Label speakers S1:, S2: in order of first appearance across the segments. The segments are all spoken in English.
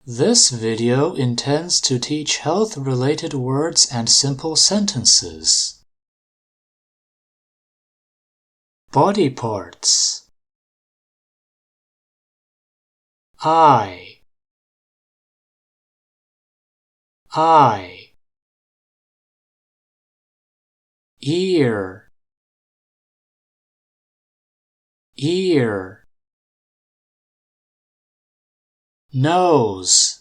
S1: This video intends to teach health-related words and simple sentences. Body parts. Eye, ear, nose,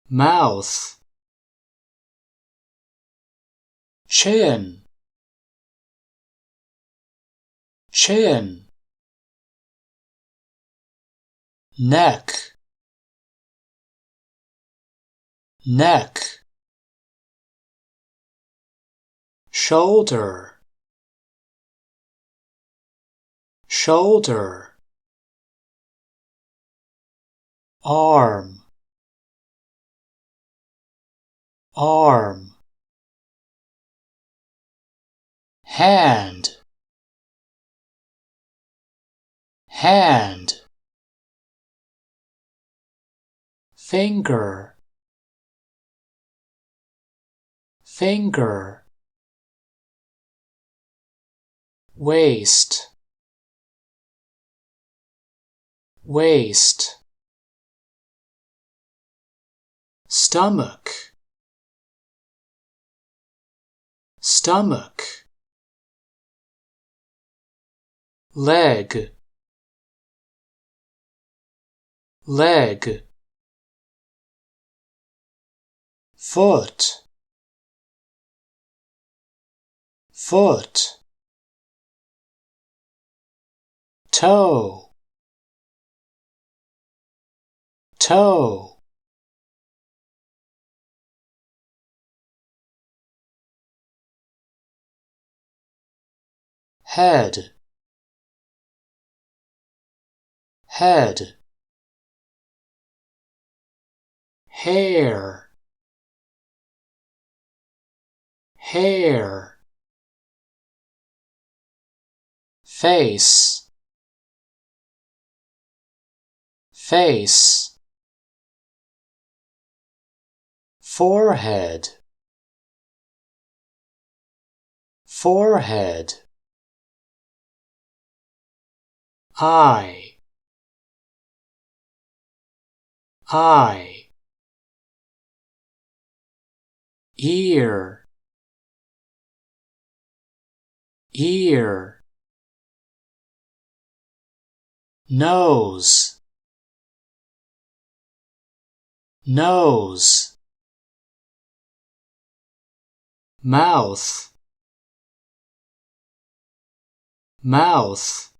S1: mouth, chin, neck, shoulder, arm, hand, finger, waist, stomach, leg, foot, toe, head, hair, face, forehead, eye, ear, nose, mouth,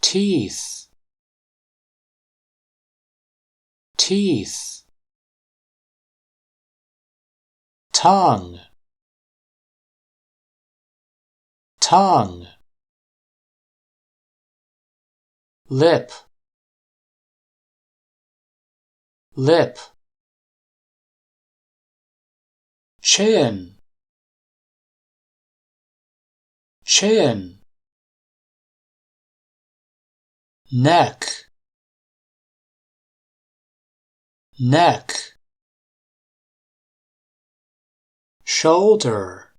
S1: teeth, tongue, lip, chin, neck, shoulder,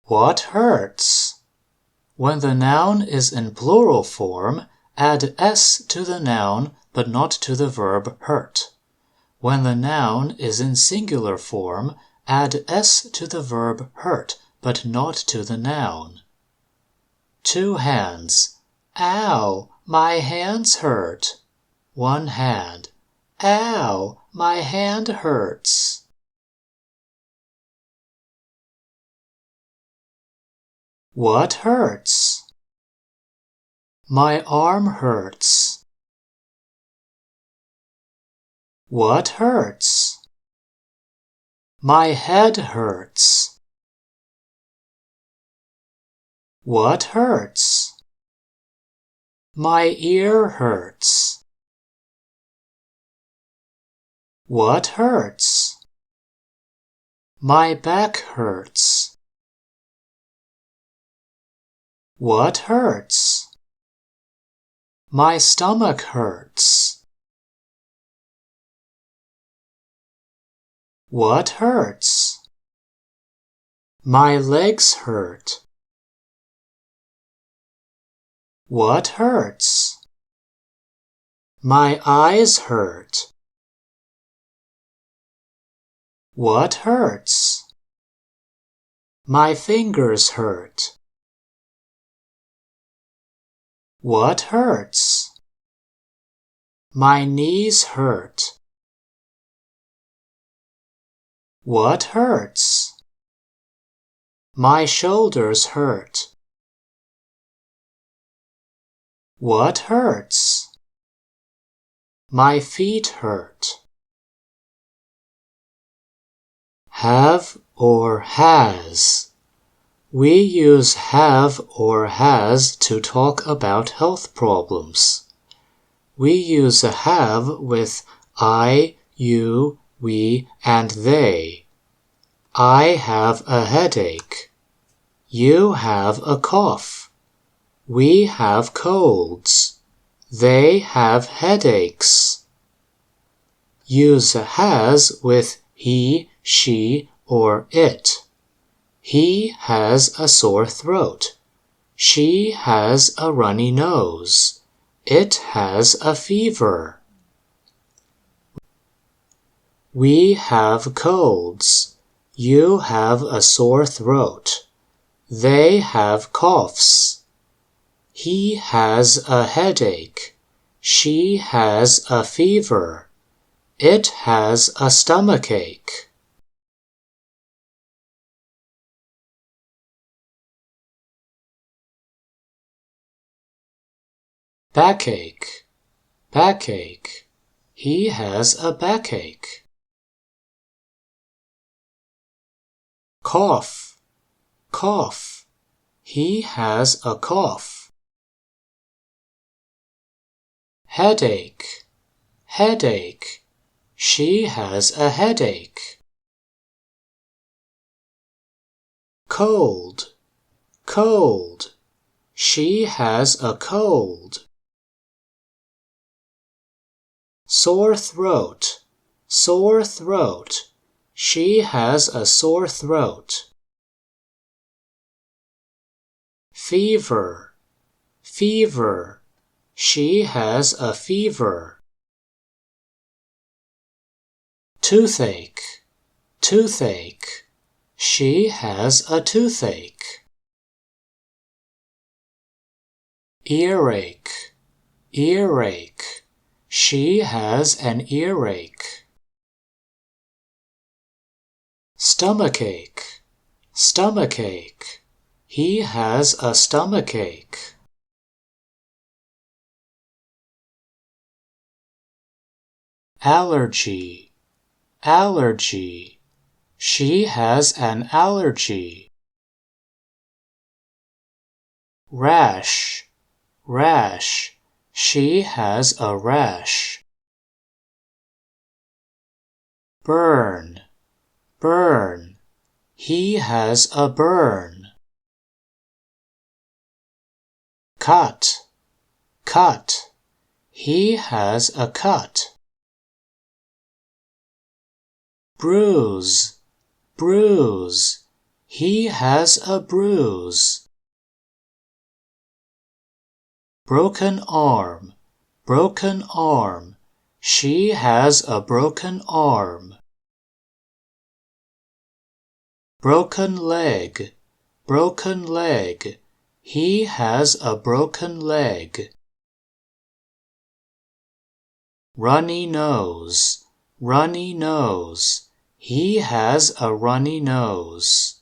S1: What hurts? When the noun is in plural form, add s to the noun but not to the verb hurt. When the noun is in singular form, add s to the verb hurt but not to the noun. 2 hands. Ow, my hands hurt. 1 hand. Ow, my hand hurts. What hurts? My arm hurts. What hurts? My head hurts. What hurts? My ear hurts. What hurts? My back hurts. What hurts? My stomach hurts. What hurts? My legs hurt. What hurts? My eyes hurt. What hurts? My fingers hurt. What hurts? My knees hurt. What hurts? My shoulders hurt. What hurts? My feet hurt. Have or has. We use have or has to talk about health problems. We use a have with I, you, we, and they. I have a headache. You have a cough. We have colds. They have headaches. Use has with he, she, or it. He has a sore throat. She has a runny nose. It has a fever. We have colds. You have a sore throat. They have coughs. He has a headache. She has a fever. It has a stomachache. Backache. Backache. He has a backache. Cough. Cough. He has a cough. Headache. Headache. She has a headache. Cold. Cold. She has a cold. Sore throat. Sore throat. She has a sore throat. Fever. Fever. She has a fever. Toothache. Toothache. She has a toothache. Earache. Earache. She has an earache. Stomachache. Stomachache. He has a stomachache. Allergy. Allergy. She has an allergy. Rash. Rash. She has a rash. Burn. Burn. He has a burn. Cut. Cut. He has a cut. Bruise. Bruise. He has a bruise. Broken arm. Broken arm. She has a broken arm. Broken leg. Broken leg. He has a broken leg. Runny nose. Runny nose. He has a runny nose.